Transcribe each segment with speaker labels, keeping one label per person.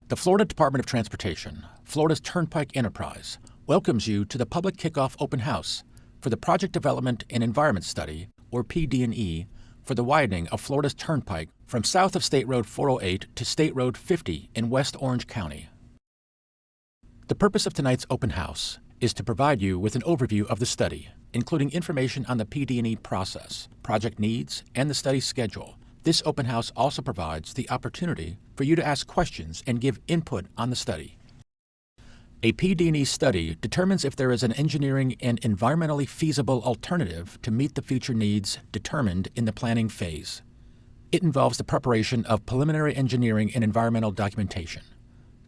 Speaker 1: The Florida Department of Transportation, Florida's Turnpike Enterprise, welcomes you to the public kickoff open house for the Project Development and Environment Study, or PD&E, for the widening of Florida's Turnpike from south of State Road 408 to State Road 50 in West Orange County. The purpose of tonight's open house is to provide you with an overview of the study, including information on the PD&E process, project needs, and the study schedule. This open house also provides the opportunity for you to ask questions and give input on the study. A PD&E study determines if there is an engineering and environmentally feasible alternative to meet the future needs determined in the planning phase. It involves the preparation of preliminary engineering and environmental documentation.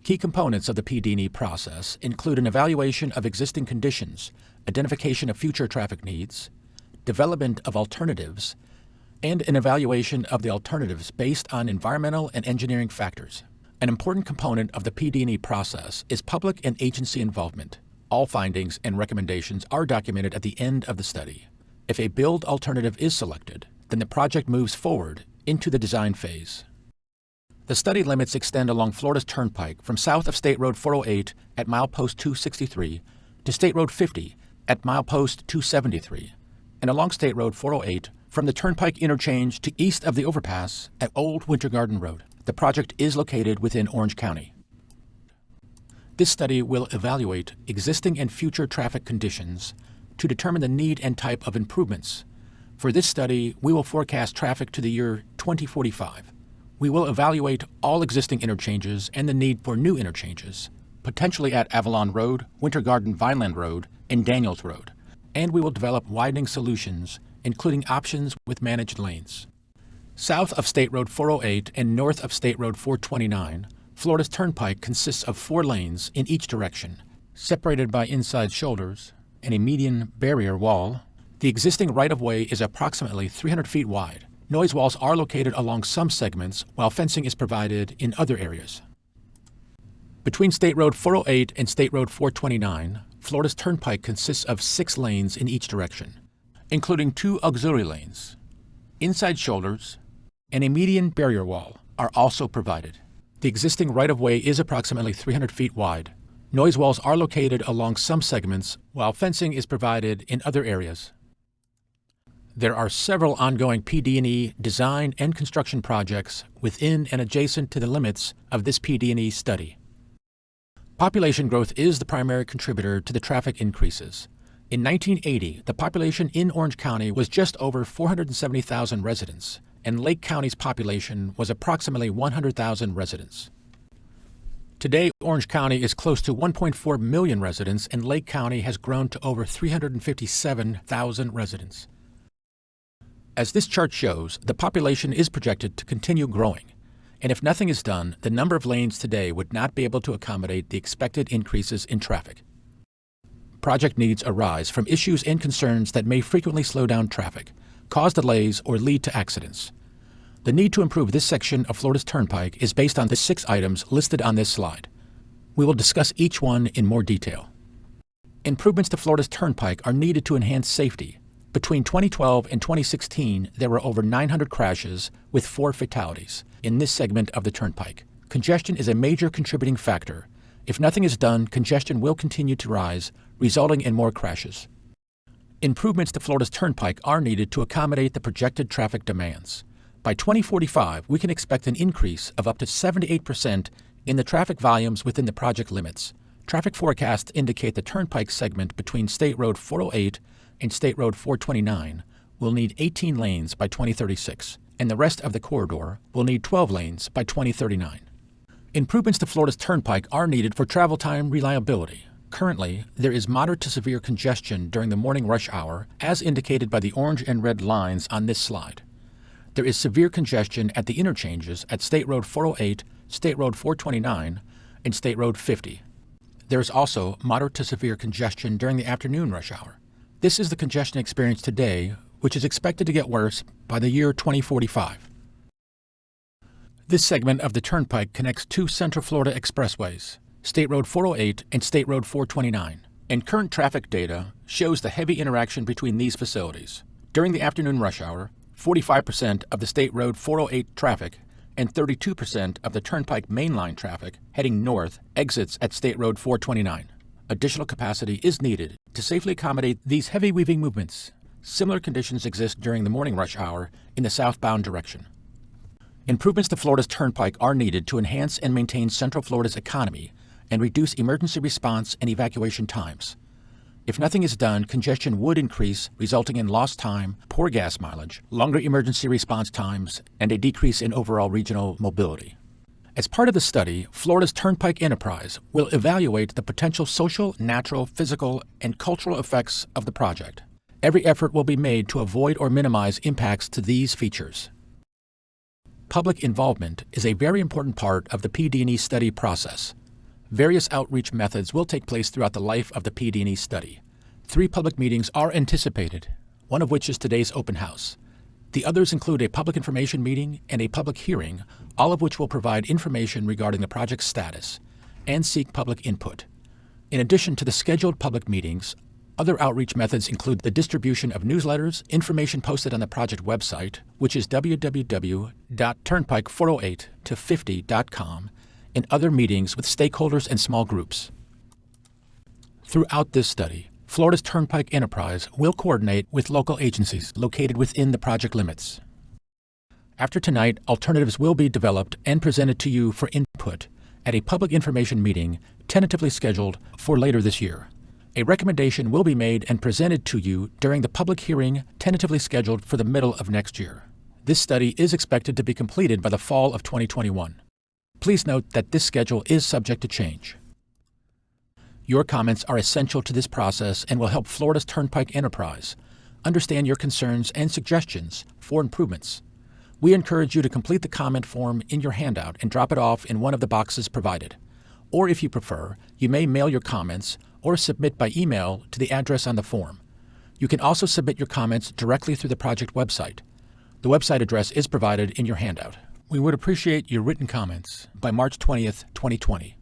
Speaker 1: Key components of the PD&E process include an evaluation of existing conditions, identification of future traffic needs, development of alternatives, and an evaluation of the alternatives based on environmental and engineering factors. An important component of the PD&E process is public and agency involvement. All findings and recommendations are documented at the end of the study. If a build alternative is selected, then the project moves forward into the design phase. The study limits extend along Florida's Turnpike from south of State Road 408 at milepost 263 to State Road 50 at milepost 273, and along State Road 408 from the Turnpike interchange to east of the overpass at Old Winter Garden Road. The project is located within Orange County. This study will evaluate existing and future traffic conditions to determine the need and type of improvements. For this study, we will forecast traffic to the year 2045. We will evaluate all existing interchanges and the need for new interchanges, potentially at Avalon Road, Winter Garden Vineland Road, and Daniels Road. And we will develop widening solutions, including options with managed lanes. South of State Road 408 and north of State Road 429, Florida's Turnpike consists of 4 lanes in each direction, separated by inside shoulders and a median barrier wall. The existing right-of-way is approximately 300 feet wide. Noise walls are located along some segments, while fencing is provided in other areas. Between State Road 408 and State Road 429, Florida's Turnpike consists of 6 lanes in each direction, including 2 auxiliary lanes. Inside shoulders and a median barrier wall are also provided. The existing right-of-way is approximately 300 feet wide. Noise walls are located along some segments, while fencing is provided in other areas. There are several ongoing PD&E design and construction projects within and adjacent to the limits of this PD&E study. Population growth is the primary contributor to the traffic increases. In 1980, the population in Orange County was just over 470,000 residents, and Lake County's population was approximately 100,000 residents. Today, Orange County is close to 1.4 million residents, and Lake County has grown to over 357,000 residents. As this chart shows, the population is projected to continue growing, and if nothing is done, the number of lanes today would not be able to accommodate the expected increases in traffic. Project needs arise from issues and concerns that may frequently slow down traffic, cause delays, or lead to accidents. The need to improve this section of Florida's Turnpike is based on the 6 items listed on this slide. We will discuss each one in more detail. Improvements to Florida's Turnpike are needed to enhance safety. Between 2012 and 2016, there were over 900 crashes with 4 fatalities in this segment of the Turnpike. Congestion is a major contributing factor. If nothing is done, congestion will continue to rise, resulting in more crashes. Improvements to Florida's Turnpike are needed to accommodate the projected traffic demands. By 2045, we can expect an increase of up to 78% in the traffic volumes within the project limits. Traffic forecasts indicate the Turnpike segment between State Road 408 and State Road 429 will need 18 lanes by 2036, and the rest of the corridor will need 12 lanes by 2039. Improvements to Florida's Turnpike are needed for travel time reliability. Currently, there is moderate to severe congestion during the morning rush hour, as indicated by the orange and red lines on this slide. There is severe congestion at the interchanges at State Road 408, State Road 429, and State Road 50. There is also moderate to severe congestion during the afternoon rush hour. This is the congestion experienced today, which is expected to get worse by the year 2045. This segment of the Turnpike connects 2 Central Florida expressways, State Road 408 and State Road 429, and current traffic data shows the heavy interaction between these facilities. During the afternoon rush hour, 45% of the State Road 408 traffic and 32% of the Turnpike mainline traffic heading north exits at State Road 429. Additional capacity is needed to safely accommodate these heavy weaving movements. Similar conditions exist during the morning rush hour in the southbound direction. Improvements to Florida's Turnpike are needed to enhance and maintain Central Florida's economy and reduce emergency response and evacuation times. If nothing is done, congestion would increase, resulting in lost time, poor gas mileage, longer emergency response times, and a decrease in overall regional mobility. As part of the study, Florida's Turnpike Enterprise will evaluate the potential social, natural, physical, and cultural effects of the project. Every effort will be made to avoid or minimize impacts to these features. Public involvement is a very important part of the PD&E study process. Various outreach methods will take place throughout the life of the PD&E study. 3 public meetings are anticipated, one of which is today's open house. The others include a public information meeting and a public hearing, all of which will provide information regarding the project's status and seek public input. In addition to the scheduled public meetings, other outreach methods include the distribution of newsletters, information posted on the project website, which is www.turnpike408to50.com, and other meetings with stakeholders and small groups. Throughout this study, Florida's Turnpike Enterprise will coordinate with local agencies located within the project limits. After tonight, alternatives will be developed and presented to you for input at a public information meeting tentatively scheduled for later this year. A recommendation will be made and presented to you during the public hearing tentatively scheduled for the middle of next year. This study is expected to be completed by the fall of 2021. Please note that this schedule is subject to change. Your comments are essential to this process and will help Florida's Turnpike Enterprise understand your concerns and suggestions for improvements. We encourage you to complete the comment form in your handout and drop it off in one of the boxes provided. Or if you prefer, you may mail your comments or submit by email to the address on the form. You can also submit your comments directly through the project website. The website address is provided in your handout. We would appreciate your written comments by March 20th, 2020.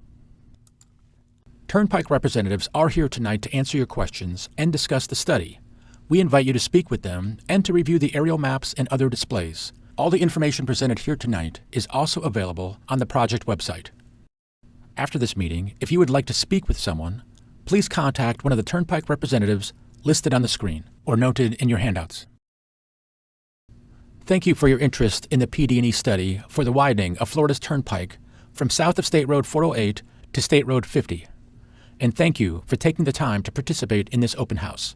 Speaker 1: Turnpike representatives are here tonight to answer your questions and discuss the study. We invite you to speak with them and to review the aerial maps and other displays. All the information presented here tonight is also available on the project website. After this meeting, if you would like to speak with someone, please contact one of the Turnpike representatives listed on the screen or noted in your handouts. Thank you for your interest in the PD&E study for the widening of Florida's Turnpike from south of State Road 408 to State Road 50. And thank you for taking the time to participate in this open house.